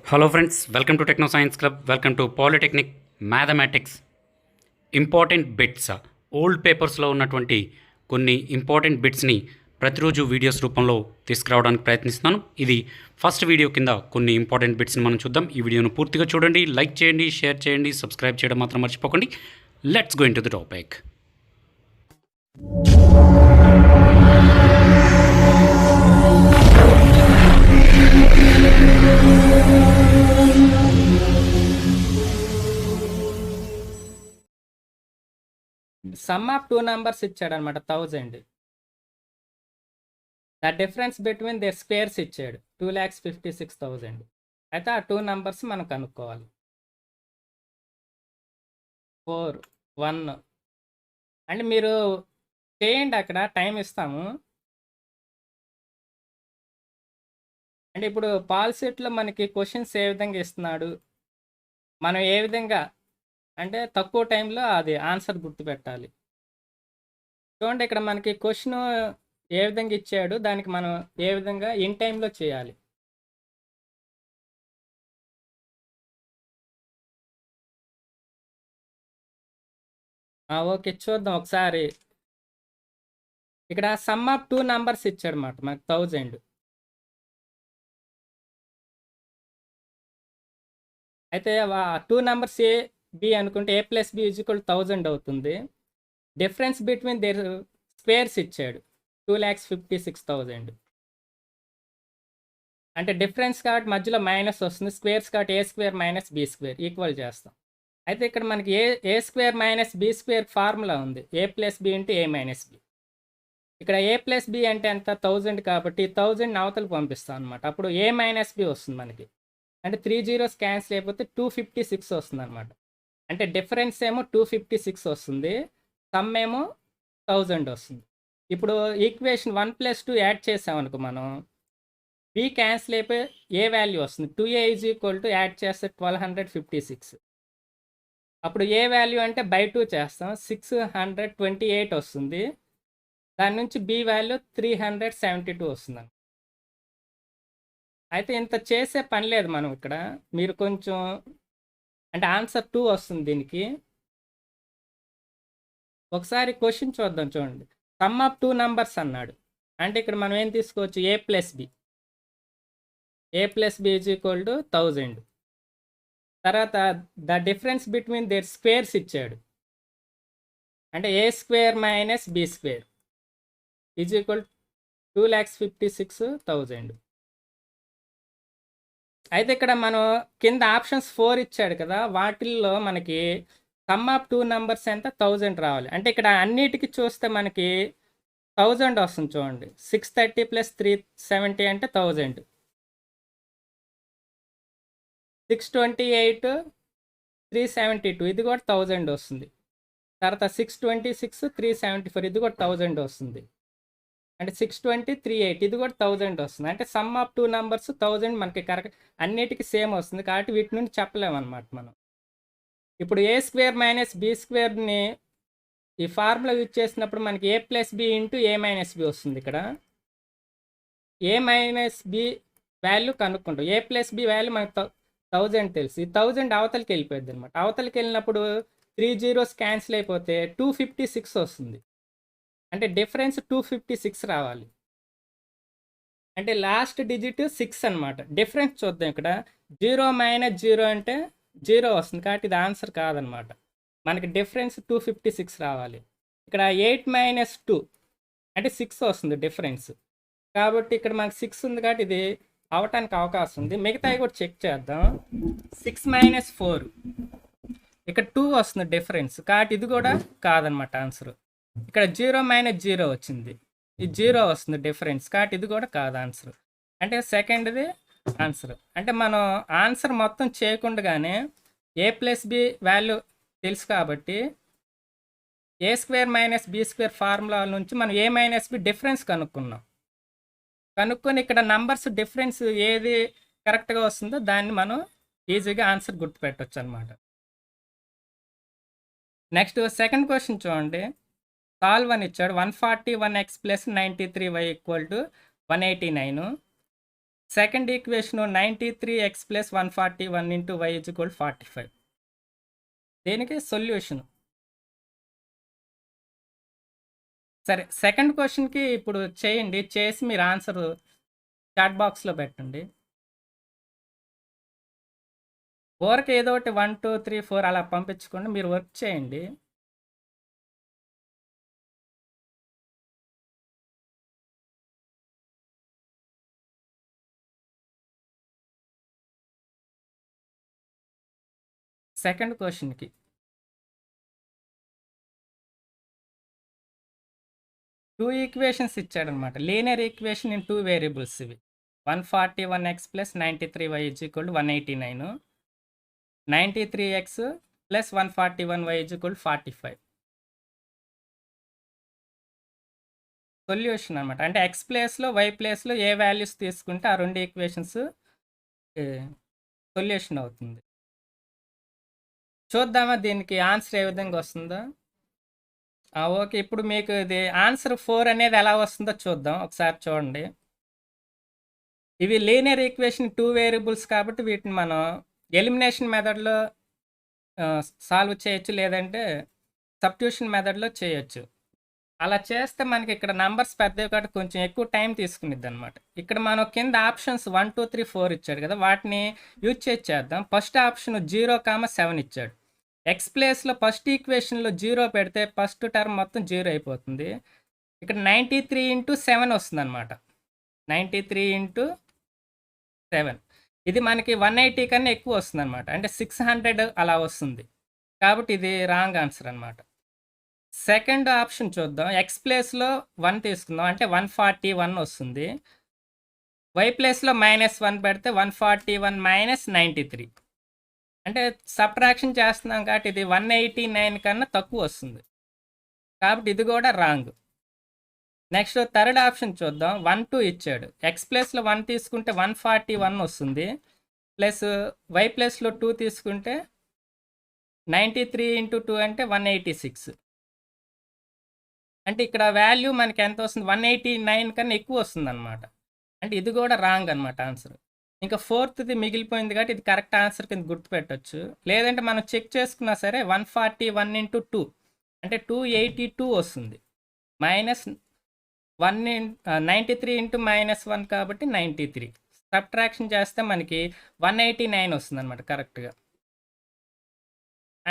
Hello friends, welcome to techno science club. Welcome to polytechnic mathematics. Important bits, old పేపర్స్లో ఉన్నటువంటి కొన్ని important బిట్స్ని ప్రతిరోజు videos రూపంలో తీసుకురావడానికి ప్రయత్నిస్తున్నాను. ఇది ఫస్ట్ వీడియో కింద కొన్ని ఇంపార్టెంట్ బిట్స్ని మనం చూద్దాం. ఈ వీడియోను పూర్తిగా చూడండి, లైక్ చేయండి, షేర్ చేయండి, సబ్స్క్రైబ్ చేయడం మాత్రం మర్చిపోకండి. Let's go into the topic. Sum of two numbers ఇచ్చాడు అనమాట 1000. The difference between their squares ఇచ్చాడు 2,56,000. అయితే ఆ టూ నంబర్స్ మనం కనుక్కోవాలి. 4 1 అంటే మీరు చేయండి, అక్కడ టైం ఇస్తాము. అంటే ఇప్పుడు పాల్సెట్లో మనకి క్వశ్చన్స్ ఏ విధంగా ఇస్తున్నాడు, మనం ఏ విధంగా అంటే తక్కువ టైంలో అది ఆన్సర్ గుర్తుపెట్టాలి. చూడండి, ఇక్కడ మనకి క్వశ్చన్ ఏ విధంగా ఇచ్చాడు, దానికి మనం ఏ విధంగా ఇన్ టైంలో చేయాలి. ఓకే, చూద్దాం ఒకసారి. ఇక్కడ సమ్ ఆఫ్ టూ నంబర్స్ ఇచ్చాడు అనమాట మనకు 1000. అయితే టూ నంబర్స్ ఏ బి అనుకుంటే ఏ ప్లస్ బి ఈజ్ ఈక్వల్ 1000 అవుతుంది. డిఫరెన్స్ బిట్వీన్ దేర్ స్క్వేర్స్ ఇచ్చాడు 2,56,000. అంటే డిఫరెన్స్ కాబట్టి మధ్యలో మైనస్ వస్తుంది, స్క్వేర్స్ కాబట్టి a square minus b square equal చేస్తాం. అయితే ఇక్కడ మనకి a square minus b square formula ఉంది, a plus b into a minus b. ఇక్కడ ఏ ప్లస్ బి అంటే ఎంత 1000 కాబట్టి 1000 అవతలకు పంపిస్తాం అనమాట. అప్పుడు ఏ మైనస్ బి వస్తుంది మనకి. అంటే 3 జీరోస్ క్యాన్సిల్ అయిపోతే 256 వస్తుంది అనమాట. అంటే డిఫరెన్స్ ఏమో 256 వస్తుంది, సమ్ ఏమో 1000 వస్తుంది. ఇప్పుడు ఈక్వేషన్ 1+2 యాడ్ చేసామనుకో, మనం బి క్యాన్సిల్ అయిపోయి ఏ వాల్యూ వస్తుంది, 2a is equal to add చేస్తే 1256. అప్పుడు ఏ వాల్యూ అంటే బై 2 చేస్తాం, 628 వస్తుంది. దాని నుంచి బి వాల్యూ 372 వస్తుంది. అయితే ఇంత చేసే పని లేదు మనం ఇక్కడ. మీరు కొంచెం అంటే ఆన్సర్ 2 వస్తుంది దీనికి. ఒకసారి క్వశ్చన్ చూద్దాం. చూడండి, సమ్ ఆఫ్ టూ నంబర్స్ అన్నాడు. అంటే ఇక్కడ మనం ఏం తీసుకోవచ్చు, a plus b is equal to 1000. తర్వాత the difference between their squares ఇచ్చాడు. అంటే a square minus b square is equal 2,56,000. అయితే ఇక్కడ మనం కింద ఆప్షన్స్ 4 ఇచ్చాడు కదా, వాటిల్లో మనకి సమ్ ఆఫ్ టూ నంబర్స్ ఎంత 1000 రావాలి. అంటే ఇక్కడ అన్నిటికీ చూస్తే మనకి 1000 వస్తుంది. చూడండి, 630 + 370 అంటే 1000. 628 372 ఇది కూడా 1000 వస్తుంది. తర్వాత 626 374 ఇది కూడా 1000 వస్తుంది. అంటే 620 38 ఇది కూడా 1000 వస్తుంది. అంటే సమ్ ఆఫ్ టూ నంబర్స్ 1000 మనకి కరెక్ట్ అన్నిటికీ సేమ్ వస్తుంది కాబట్టి వీటి నుండి చెప్పలేమన్నమాట మనం. ఇప్పుడు ఏ స్క్వేర్ మైనస్ బి స్క్వేర్ని ఈ ఫార్ములా యూజ్ చేసినప్పుడు మనకి ఏ plus b into a minus B వస్తుంది. ఇక్కడ ఏ మైనస్ బి వాల్యూ కనుక్కుంటాం. ఏ ప్లస్ బి వాల్యూ మనకు 1000 తెలుసు. ఈ 1000 అవతలకి వెళ్ళిపోద్ది అనమాట. అవతలకి వెళ్ళినప్పుడు 3 జీరోస్ క్యాన్సిల్ అయిపోతే 256 వస్తుంది. అంటే డిఫరెన్స్ 256 రావాలి. అంటే లాస్ట్ డిజిట్ 6 అనమాట. డిఫరెన్స్ చూద్దాం. ఇక్కడ 0 - 0 అంటే 0 వస్తుంది కాబట్టి ఇది ఆన్సర్ కాదనమాట. మనకి డిఫరెన్స్ 256 రావాలి. ఇక్కడ 8 - 2 అంటే 6 వస్తుంది డిఫరెన్స్. కాబట్టి ఇక్కడ మనకి 6 ఉంది కాబట్టి ఇది అవటానికి అవకాశం ఉంది. మిగతావి కూడా చెక్ చేద్దాం. 6 - 4 ఇక్కడ 2 వస్తుంది డిఫరెన్స్ కాబట్టి ఇది కూడా కాదనమాట ఆన్సర్. ఇక్కడ 0 - 0 వచ్చింది, ఈ 0 వస్తుంది డిఫరెన్స్ కాబట్టి ఇది కూడా కాదు ఆన్సర్. అంటే సెకండ్ది ఆన్సర్. అంటే మనం ఆన్సర్ మొత్తం చేయకుండానే ఏ ప్లస్ బి వాల్యూ తెలుసు కాబట్టి a square minus b square formula నుంచి మనం ఏ మైనస్ బి డిఫరెన్స్ కనుక్కున్నాం. కనుక్కొని ఇక్కడ నంబర్స్ డిఫరెన్స్ ఏది కరెక్ట్గా వస్తుందో దాన్ని మనం ఈజీగా ఆన్సర్ గుర్తుపెట్టవచ్చు అనమాట. నెక్స్ట్ సెకండ్ క్వశ్చన్ చూడండి. సాల్వ్ అని ఇచ్చాడు. 141x + 93y = 189. Second equation 93x plus 141 into y is equal 45. దీనికి సొల్యూషన్. సరే, సెకండ్ క్వశ్చన్కి ఇప్పుడు చేయండి. చేసి మీరు ఆన్సర్ చాట్ బాక్స్లో పెట్టండి. ఊరికి ఏదో ఒకటి 1 2 3 4 అలా పంపించుకోండి, మీరు వర్క్ చేయండి. సెకండ్ క్వశ్చన్కి టూ ఈక్వేషన్స్ ఇచ్చాడనమాట. లీనియర్ ఈక్వేషన్ ఇన్ 2 వేరియబుల్స్ ఇవి. 141x plus 93y is equal to 189, 93x plus 141y is equal 45. Solution అనమాట. అంటే ఎక్స్ ప్లేస్లో వై ప్లేస్లో ఏ వాల్యూస్ తీసుకుంటే ఆ రెండు ఈక్వేషన్స్ సొల్యూషన్ అవుతుంది. చూద్దామా దీనికి ఆన్సర్ ఏ విధంగా వస్తుందో. ఓకే, ఇప్పుడు మీకు ఇది ఆన్సర్ 4 అనేది ఎలా వస్తుందో చూద్దాం. ఒకసారి చూడండి. ఇవి లీనియర్ ఈక్వేషన్ 2 వేరియబుల్స్ కాబట్టి వీటిని మనం ఎలిమినేషన్ మెథడ్లో సాల్వ్ చేయొచ్చు, లేదంటే సబ్స్టిట్యూషన్ మెథడ్లో చేయొచ్చు. అలా చేస్తే మనకి ఇక్కడ నంబర్స్ పెద్దవి కాబట్టి కొంచెం ఎక్కువ టైం తీసుకునిద్ది అనమాట. ఇక్కడ మనం కింద ఆప్షన్స్ 1 2 3 4 ఇచ్చాడు కదా, వాటిని యూజ్ చేద్దాం. ఫస్ట్ ఆప్షన్ 0,7 ఇచ్చాడు. ఎక్స్ ప్లేస్లో ఫస్ట్ ఈక్వేషన్లో 0 పెడితే ఫస్ట్ టర్మ్ మొత్తం 0 అయిపోతుంది. ఇక్కడ 93 ఇంటూ 7 వస్తుంది అనమాట. 93 ఇంటూ 7 ఇది మనకి 180 కన్నా ఎక్కువ వస్తుంది అనమాట. అంటే 600 అలా వస్తుంది. కాబట్టి ఇది రాంగ్ ఆన్సర్ అనమాట. సెకండ్ ఆప్షన్ చూద్దాం. ఎక్స్ ప్లేస్లో 1 తీసుకుందాం, అంటే 141 వస్తుంది. వై ప్లేస్లో -1 పెడితే 141 మైనస్ 93, అంటే సబ్ట్రాక్షన్ చేస్తున్నాం కాబట్టి ఇది 189 కన్నా తక్కువ వస్తుంది. కాబట్టి ఇది కూడా రాంగ్. నెక్స్ట్ థర్డ్ ఆప్షన్ చూద్దాం. 1 2 ఇచ్చాడు. ఎక్స్ ప్లేస్లో 1 తీసుకుంటే 141 వస్తుంది. ప్లస్ వై ప్లేస్లో 2 తీసుకుంటే 93 ఇంటూ 2 అంటే 186. అంటే ఇక్కడ వాల్యూ మనకి ఎంత వస్తుంది, 189 కన్నా ఎక్కువ వస్తుంది అనమాట. అంటే ఇది కూడా రాంగ్ అనమాట ఆన్సర్. ఇంకా ఫోర్త్ది మిగిలిపోయింది కాబట్టి ఇది కరెక్ట్ ఆన్సర్ కింద గుర్తుపెట్టచ్చు. లేదంటే మనం చెక్ చేసుకున్నా సరే 141 ఇంటూ 2 అంటే 282 వస్తుంది. మైనస్ 93 ఇంటూ -1 కాబట్టి 93. సబ్ట్రాక్షన్ చేస్తే మనకి 189 వస్తుంది అనమాట కరెక్ట్గా.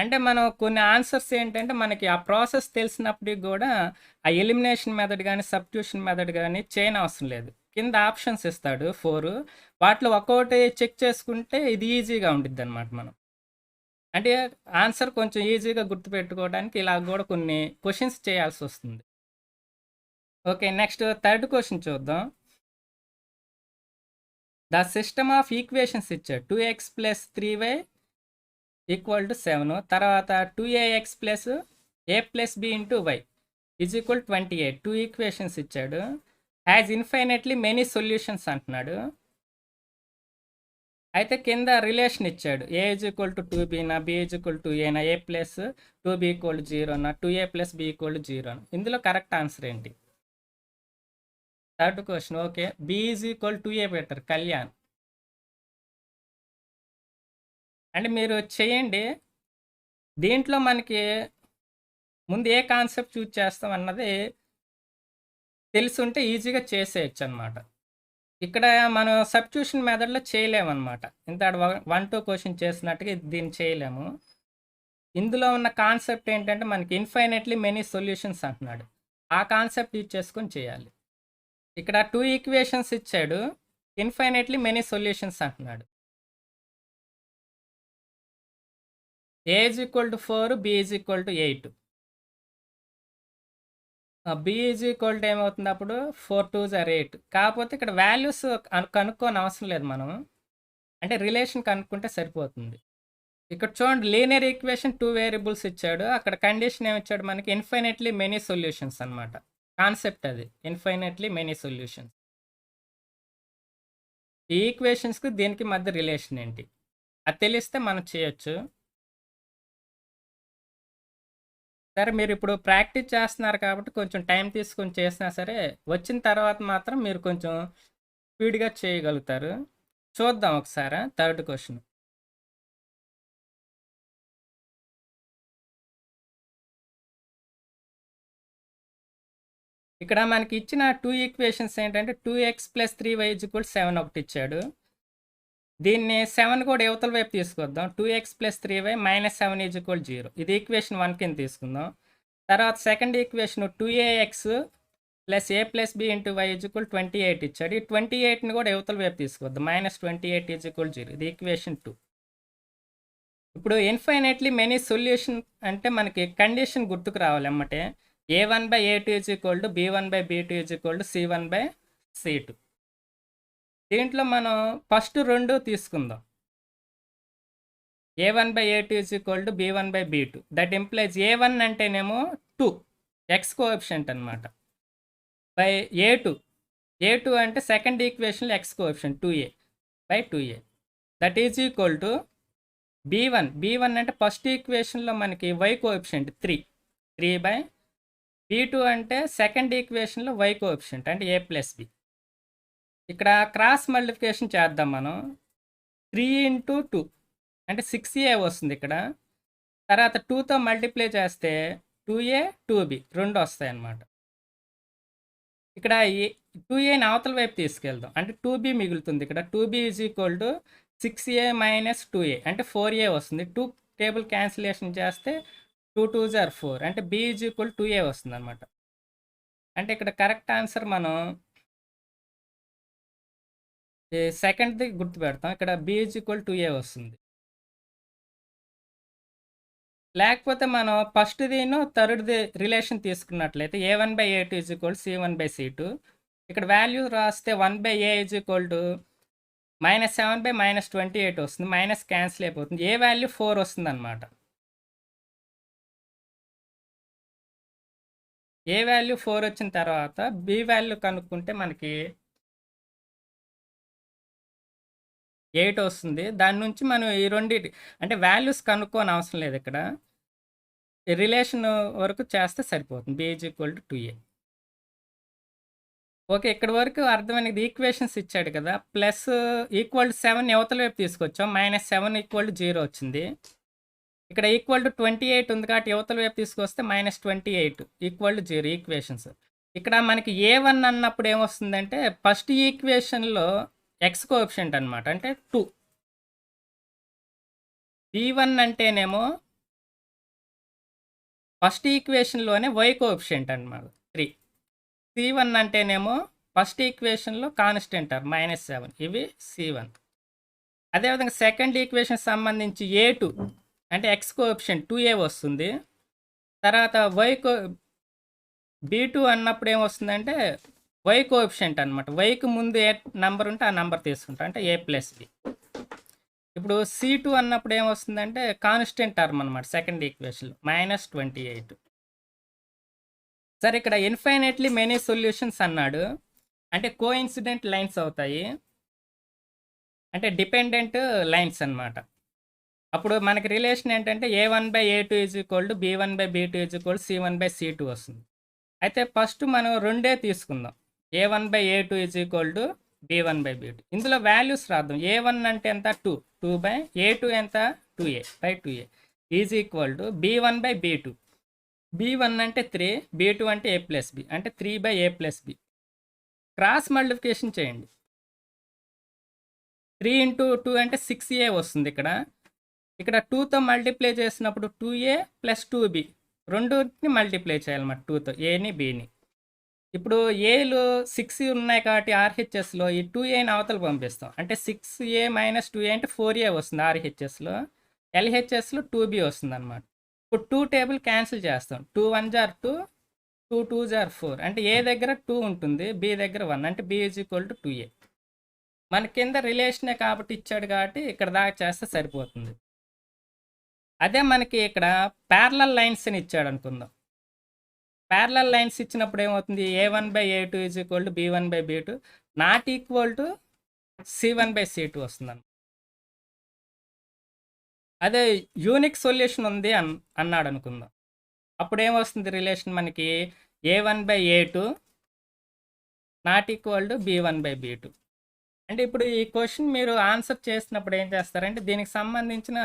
అంటే మనం కొన్ని ఆన్సర్స్ ఏంటంటే మనకి ఆ ప్రాసెస్ తెలిసినప్పటికి కూడా ఆ ఎలిమినేషన్ మెథడ్ కానీ సబ్స్టిట్యూషన్ మెథడ్ కానీ చేయని అవసరం లేదు. కింద ఆప్షన్స్ ఇస్తాడు 4, వాటిలో ఒక్కొక్కటి చెక్ చేసుకుంటే ఇది ఈజీగా ఉంటుంది అనమాట. మనం అంటే ఆన్సర్ కొంచెం ఈజీగా గుర్తుపెట్టుకోవడానికి ఇలా కూడా కొన్ని క్వశ్చన్స్ చేయాల్సి వస్తుంది. ఓకే, నెక్స్ట్ థర్డ్ క్వశ్చన్ చూద్దాం. ద సిస్టమ్ ఆఫ్ ఈక్వేషన్స్ ఇచ్చాడు. 2x plus 3y equal to 7, తర్వాత 2ax plus a plus b into y is equal 28. 2 equations ఇచ్చాడు. హ్యాజ్ ఇన్ఫైనెట్లీ మెనీ సొల్యూషన్స్ అంటున్నాడు. అయితే కింద రిలేషన్ ఇచ్చాడు. ఏ ఈజ్ ఈక్వల్ టు 2b నా, b is equal to a నా, a plus 2b equal 0 నా, 2a plus b equal 0. ఇందులో correct answer ఏంటి? Third question. Okay, b is equal to a పెట్టారు కళ్యాణ్. అంటే మీరు చేయండి. దీంట్లో మనకి ముందు ఏ కాన్సెప్ట్ చూజ్ చేస్తాం అన్నది తెలుసుంటే ఈజీగా చేసేయచ్చు అనమాట. ఇక్కడ మనం సబ్స్టిట్యూషన్ మెథడ్లో చేయలేమన్నమాట. ఇంత 1 2 క్వశ్చన్ చేసినట్టుగా దీన్ని చేయలేము. ఇందులో ఉన్న కాన్సెప్ట్ ఏంటంటే మనకి ఇన్ఫైనెట్లీ మెనీ సొల్యూషన్స్ అంటున్నాడు. ఆ కాన్సెప్ట్ యూజ్ చేసుకొని చేయాలి. ఇక్కడ 2 ఈక్వేషన్స్ ఇచ్చాడు, ఇన్ఫైనెట్లీ మెనీ సొల్యూషన్స్ అంటున్నాడు. a is equal to 4, b is equal to 8. b is equal to ఏమవుతుంది అప్పుడు 4 2s are 8. కాకపోతే ఇక్కడ వాల్యూస్ కనుక్కోని అవసరం లేదు మనం, అంటే రిలేషన్ కనుక్కుంటే సరిపోతుంది. ఇక్కడ చూడండి, లీనియర్ ఈక్వేషన్ 2 వేరియబుల్స్ ఇచ్చాడు. అక్కడ కండిషన్ ఏమిచ్చాడు మనకి, ఇన్ఫైనెట్లీ మెనీ సొల్యూషన్స్ అనమాట. కాన్సెప్ట్ అది, ఇన్ఫైనెట్లీ మెనీ సొల్యూషన్స్. ఈ ఈక్వేషన్స్కి దీనికి మధ్య రిలేషన్ ఏంటి అది తెలిస్తే మనం చేయొచ్చు. సరే, మీరు ఇప్పుడు ప్రాక్టీస్ చేస్తున్నారు కాబట్టి కొంచెం టైం తీసుకొని చేసినా సరే వచ్చిన తర్వాత మాత్రం మీరు కొంచెం స్పీడ్గా చేయగలుగుతారు. చూద్దాం ఒకసారి థర్డ్ క్వశ్చన్. ఇక్కడ మనకి ఇచ్చిన 2 ఈక్వేషన్స్ ఏంటంటే 2x + 3y = 7 ఒకటి ఇచ్చాడు. దీన్ని 7 కూడా యువతల వైపు తీసుకొద్దాం. 2x + 3y - 7 = 0. ఇది ఈక్వేషన్ 1 కింద తీసుకుందాం. తర్వాత second equation 2ax + a + b × y = 28 ఇచ్చాడు. ఈ 28ని కూడా యువతల వైపు తీసుకొద్దాం. -28 = 0. ఇది ఈక్వేషన్ 2. ఇప్పుడు ఇన్ఫైనైట్లీ మెనీ సొల్యూషన్ అంటే మనకి కండిషన్ గుర్తుకు రావాలి అమ్మటే. a1/a2 = b1/b2 = c1/c2. దీంట్లో మనం ఫస్ట్ 2 తీసుకుందాం. a1/a2 = b1/b2. That implies a1 అంటేనేమో 2 x కోఎఫిషియంట్ అనమాట. బై a2 అంటే సెకండ్ ఈక్వేషన్లో x coefficient 2a/2a. That is equal to b1 అంటే ఫస్ట్ ఈక్వేషన్లో మనకి y కోఎఫిషియంట్ 3/b2 అంటే సెకండ్ ఈక్వేషన్లో y కోఎఫిషియంట్ అంటే a + b. ఇక్కడ క్రాస్ మల్టిప్లికేషన్ చేద్దాం మనం. 3 × 2 అంటే 6a వస్తుంది ఇక్కడ. తర్వాత 2తో మల్టిప్లై చేస్తే 2a 2b 2 వస్తాయి అన్నమాట. ఇక్కడ 2aని అవతల వైపు తీసుకెళ్దాం అంటే 2b మిగులుతుంది. ఇక్కడ 2b = 6a - 2a అంటే 4a వస్తుంది. 2 టేబుల్ క్యాన్సిలేషన్ చేస్తే 2 2s are 4 అంటే b = 2a వస్తుంది అనమాట. అంటే ఇక్కడ కరెక్ట్ ఆన్సర్ మనం సెకండ్ది గుర్తుపెడతాం. ఇక్కడ b = 2a వస్తుంది. లేకపోతే మనం ఫస్ట్దిను థర్డ్ది రిలేషన్ తీసుకున్నట్లయితే a1/a2 = c1/c2. ఇక్కడ వాల్యూ రాస్తే 1/a = -7/- 28 వస్తుంది. మైనస్ క్యాన్సిల్ అయిపోతుంది. ఏ వాల్యూ 4 వస్తుంది అనమాట. ఏ వాల్యూ 4 వచ్చిన తర్వాత బి వాల్యూ కనుక్కుంటే మనకి 8 వస్తుంది. దాని నుంచి మనం ఈ రెండింటి అంటే వాల్యూస్ కనుక్కోని అవసరం లేదు. ఇక్కడ రిలేషన్ వరకు చేస్తే సరిపోతుంది. b = 2a. ఓకే, ఇక్కడ వరకు అర్థమైనది. ఈక్వేషన్స్ ఇచ్చాడు కదా. ప్లస్ =7 యువతల వైపు తీసుకొచ్చాం. -7 = 0 వచ్చింది. ఇక్కడ =28 ఉంది కాబట్టి యువతల వైపు తీసుకొస్తే -28 = 0 ఈక్వేషన్స్. ఇక్కడ మనకి a1 అన్నప్పుడు ఏమొస్తుందంటే ఫస్ట్ ఈక్వేషన్లో x కోఎఫిషియంట్ అనమాట అంటే 2. b1 అంటేనేమో ఫస్ట్ ఈక్వేషన్లోనే y కోఎఫిషియంట్ అనమాట 3. c1 అంటేనేమో ఫస్ట్ ఈక్వేషన్లో కాన్స్టెంట్ టర్మ్ -7. ఇవి c1. అదేవిధంగా సెకండ్ ఈక్వేషన్ సంబంధించి a2 అంటే x కోఎఫిషియంట్ 2a వస్తుంది. తర్వాత b2 అన్నప్పుడు ఏమొస్తుందంటే y కోఎఫిషియంట్ అనమాట. yకి ముందు ఏ నంబర్ ఉంటే ఆ నంబర్ తీసుకుంటాం అంటే a + b. ఇప్పుడు c2 అన్నప్పుడు ఏమొస్తుందంటే కాన్స్టెంట్ టర్మ్ అనమాట సెకండ్ ఈక్వేషన్లో -28. సరే, ఇక్కడ ఇన్ఫైనైట్లీ మెనీ సొల్యూషన్స్ అన్నాడు. అంటే కోఇన్సిడెంట్ లైన్స్ అవుతాయి అంటే డిపెండెంట్ లైన్స్ అన్నమాట. అప్పుడు మనకి రిలేషన్ ఏంటంటే a1/a2 = b1/b2 = c1/c2 వస్తుంది. అయితే ఫస్ట్ మనం 2 తీసుకుందాం. a1/a2 = b1/b2. ఇందులో వాల్యూస్ రాద్దాం. a1 అంటే ఎంత 2/a2 ఎంత 2a/2a = b1/b2. b1 అంటే 3, b2 అంటే a + b అంటే 3/a + b. క్రాస్ మల్టిప్లికేషన్ చేయండి. 3 × 2 అంటే 6a వస్తుంది. ఇక్కడ 2తో మల్టిప్లై చేసినప్పుడు 2a + 2b రెండుని మల్టిప్లై చేయాలన్నమాట 2తో ఏని బీని. ఇప్పుడు ఏలు 6 ఉన్నాయి కాబట్టి ఆర్హెచ్ఎస్లో ఈ 2aని అవతల పంపిస్తాం అంటే 6a - 2a అంటే 4a వస్తుంది ఆర్హెచ్ఎస్లో. ఎల్హెచ్ఎస్లో 2b వస్తుంది అనమాట. ఇప్పుడు 2 టేబుల్ క్యాన్సిల్ చేస్తాం. 2 1s are 2, 2 2s are 4 అంటే ఏ దగ్గర 2 ఉంటుంది, బి దగ్గర 1 అంటే b = 2a. మన కింద రిలేషనే కాబట్టి ఇచ్చాడు కాబట్టి ఇక్కడ దాకా చేస్తే సరిపోతుంది. అదే మనకి ఇక్కడ ప్యారలల్ లైన్స్ అని ఇచ్చాడు అనుకుందాం. ప్యారలల్ లైన్స్ ఇచ్చినప్పుడు ఏమవుతుంది a1/a2 = b1/b2 ≠ c1/c2 వస్తుంది. అదే యూనిక్ సొల్యూషన్ ఉంది అన్నాడు అనుకుందాం. అప్పుడు ఏమొస్తుంది రిలేషన్ మనకి a1/a2 ≠ b1/b2. అంటే ఇప్పుడు ఈ క్వెషన్ మీరు ఆన్సర్ చేసినప్పుడు ఏం చేస్తారంటే దీనికి సంబంధించిన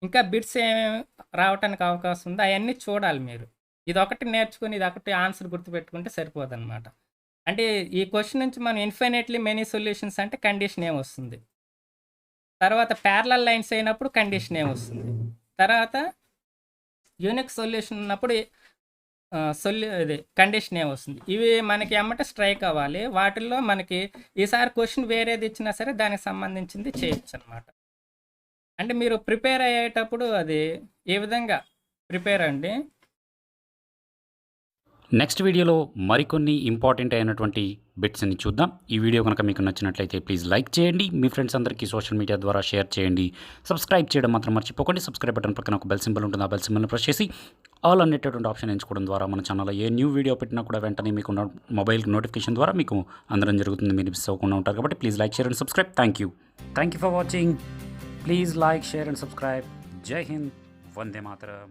ఇంకా బిట్స్ ఏమేమి రావటానికి అవకాశం ఉందో అవన్నీ చూడాలి మీరు. ఇదొకటి నేర్చుకొని ఇదొకటి ఆన్సర్ గుర్తుపెట్టుకుంటే సరిపోదనమాట. అంటే ఈ క్వెషన్ నుంచి మనం ఇన్ఫినిట్‌లీ మెనీ సొల్యూషన్స్ అంటే కండిషన్ ఏమొస్తుంది. తర్వాత ప్యారలల్ లైన్స్ అయినప్పుడు కండిషన్ ఏమొస్తుంది. తర్వాత యూనిక్ సొల్యూషన్ ఉన్నప్పుడు ఇది కండిషన్ ఏమొస్తుంది. ఇవి మనకి ఎమ్మటే స్ట్రైక్ అవ్వాలి. వాటిల్లో మనకి ఈసారి క్వెషన్ వేరేది ఇచ్చినా సరే దానికి సంబంధించింది చేయొచ్చనమాట. అంటే మీరు ప్రిపేర్ అయ్యేటప్పుడు అది ఏ విధంగా ప్రిపేర్ అండి. నెక్స్ట్ వీడియోలో మరికొన్ని ఇంపార్టెంట్ అయినటువంటి బిట్స్ని చూద్దాం. ఈ వీడియో కనుక మీకు నచ్చినట్లయితే ప్లీజ్ లైక్ చేయండి, మీ ఫ్రెండ్స్ అందరికీ సోషల్ మీడియా ద్వారా షేర్ చేయండి. సబ్స్క్రైబ్ చేయడం మాత్రం మర్చిపోకండి. సబ్స్క్రైబ్ బటన్ పక్కన ఒక బెల్ సింబల్ ఉంటుంది. ఆ బెల్ సింబల్ని ప్రెస్ చేసి ఆల్ అనేటటువంటి ఆప్షన్ ఎంచుకోవడం ద్వారా మన ఛానల్లో ఏ న్యూ వీడియో పెట్టినా కూడా వెంటనే మీకు మొబైల్ నోటిఫికేషన్ ద్వారా మీకు అందరం జరుగుతుంది. మీరు మిస్ అవ్వకుండా ఉంటారు కాబట్టి please like, share and subscribe. Thank you for watching. Please like, share and subscribe. జై హింద్, వందే మాతరం.